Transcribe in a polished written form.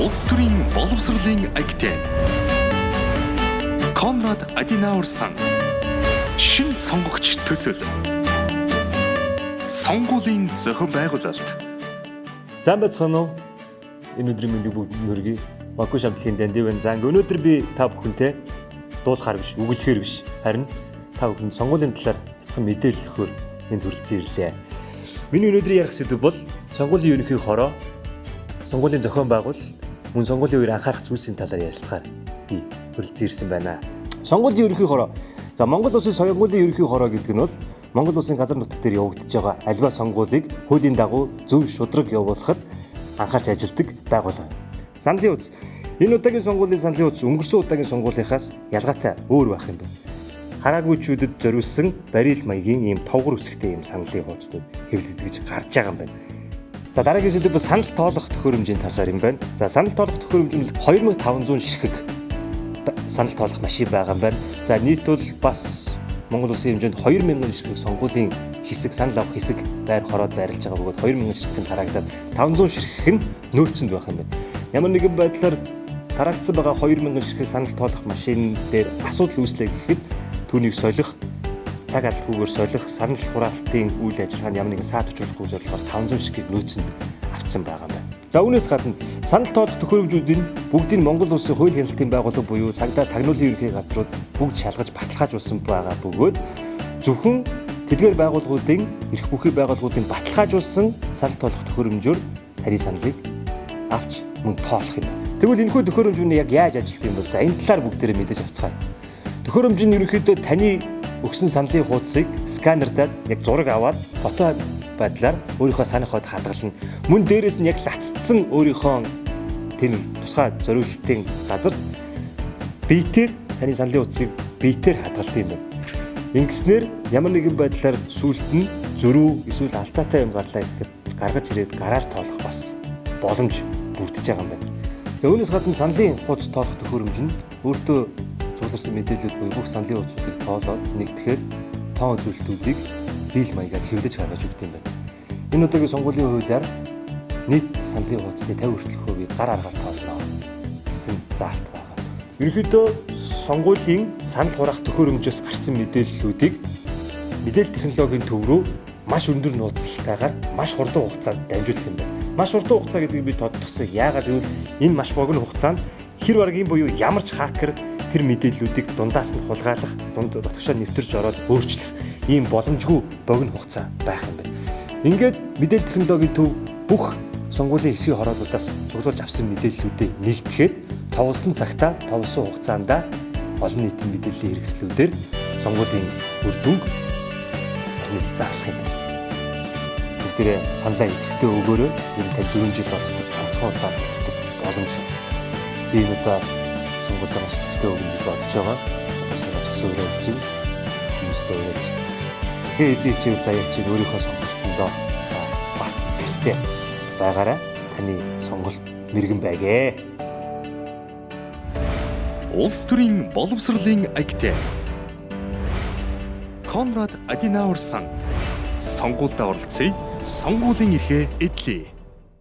Улс төрийн боловсролын агенти Конрад Аденауер сан шин сонгогч төсөл сонгуулийн зохион байгуулалт. Сайн байцгаана уу? Энэ өдрийн мэндийг бүгд хүргэе. Макуш амтлагийн Дандивэн Занг. Өнөөдөр би та бүхэнтэй дуулахаар биш, үгэлэхээр биш. Харин та бүхэнд сонгуулийн талаар бяцхан мэдээлэл өгөхөөр энд хүрэлцэн ирлээ. Миний өнөөдрийн ярих сэдэв бол сонгуулийн ерөнхий хороо, сонгуулийн зохион байгуулалт, мөн сонгуулийн үеэр анхаарах зүйлсийн талаар ярилцахаар би хүрэлцэн ирсэн байна. Сонгуулийн ерөнхий хороо. За Монгол улсын сонгуулийн ерөнхий хороо гэдэг нь бол Монгол улсын газар нутаг дээр явагдаж байгаа альва сонгуулийг хуулийн дагуу зөв шударга явуулахад анхаарч ажилладаг байгууллага. Саналын үз. Энэ удаагийн сонгуулийн саналын үз өнгөрсөн удаагийн сонгуулийнхаас ялгаатай өөр байх юм байна. Хараагүйчүүдэд зориулсан барил маягийн ийм товгор үсгтэй ийм саналын хуудсууд хэвлэгдэж гарч байгаа юм байна. За дараагийн сэдэв бас санал тоолох төхөөрөмжийн талаар юм байна. За санал тоолох төхөөрөмж нь 2500 ширхэг санал тоолох машин байгаа юм байна. За нийт бол бас Монгол улсын хэмжээнд 2000 ширхэг сонгуулийн хэсэг санал авах хэсэг байр хороод байрлаж байгаа бөгөөд 2000 ширхэг нь тараагдаад 500 ширхэг нь нөөцөнд байх юм байна. Ямар нэгэн байдлаар тараагдсан байгаа 2000 ширхэг санал тоолох машин дээр асуудал үүслэ гэхэд түүнийг солих, цаг албагүйгээр солих, санал хураалтын үйл ажиллагаанд ямар нэгэн саад учруулахгүй зорилгоор 500 ширхгийг нөөцөнд авцсан байгаа юм байна. За үүнээс гадна санал тоолох төхөөрөмжүүдийн бүгдийг Монгол улсын хууль хяналтын байгууллага буюу цагдаа тагнуулын ерөнхий газрууд бүгд шалгаж баталгаажуулсан байгаа бөгөөд зөвхөн тэдгээр байгууллагуудын эрх бүхий байгууллагуудын баталгаажуулсан санал тоолох төхөөрөмжөөр таны саналыг авч мөн тоолох юм байна. Тэгвэл энэхүү төхөөрөмж нь яг яаж ажилладаг юм бол за энэ талаар бүгдээрээ мэдэж авцгаая. Төхөөрөмж нь ерөнхийдөө таны өгсөн саналын хуудсыг сканердаад яг зураг аваад фото байдлаар өөрийнхөө санахад хадгална. Мөн дээрээс нь яг лацдсан өөрийнхөө тэр тусгай зориулалтын газар биетээр таны саналын хуудсыг биетээр хадгалдаг юм байна. Ингэснээр ямар нэгэн байдлаар сүулт нь зөрүү эсвэл алдаатай юм гарлаа гэхэд гаргаж ирээд гараар тоолох бас боломж бүрдэж байгаа юм байна. За үүнээс гадна саналын хуудас тоолох төхөөрөмж нь өөртөө цугларсан мэдээлэлүүд буюу бүх саналын хуудсуудыг тоолоод нэгтгэхээр тоон үзүүлэлтүүдийг биел маягаар хэвлэж гаргаж өгдөг юм байна. Энэ удаагийн сонгуулийн хуулиар нийт саналын хуудасны 50% гар аргаар тоолно гэсэн заалт байна. Ерөнхийдөө сонгуулийн санал хураах төхөөрөмжөөс гарсан мэдээллүүдийг мэдээлэл технологийн төв рүү маш өндөр нууцлалтайгаар маш хурдан хугацаанд дамжуулах юм байна. Маш хурдан хугацаа гэдгийг би тодтогсон. Яагаад гэвэл энэ маш богино хугацаанд хэр баргийн буюу ямар ч хакер тэр мэдээллүүдийг дундаас нь хулгайлах, дотгошоо нэвтэрч ороод өөрчлөх ийм боломжгүй богино хугацаа байх юм байна. Ингээд мэдээлэл технологийн төв бүх сонгуулийн хэсгийн хороодуудаас цуглуулж авсан мэдээллүүдээ нэгтгэхэд товлсон цагтаа, товлсон хугацаанд олон нийтийн мэдээллийн хэрэгслүүдээр сонгуулийн үр дүнг таны заалах юм байна. Бүгдээрээ саналаа идэвхтэй өгөөрэй. Энэ 54 жил болж ганцхан удаа л идэвхтэй боломж. Би энэ удаа сонгуулиар маш идэвхтэй өгнө гэж бодож байгаа. Солоосоо зөвсөөрөлж чинь хүмүүстээ уриалж эзээчээ заяач чинь өөрийнхөө сонголтондоо бат итгэлтэй байгаарай. Таны сонголт мэргэн байгээ. Улс төрийн боловсролын агенти Конрад Аденауер сан сонгуульд оролцъё. Сонгуулийн эрхээ эдлэе.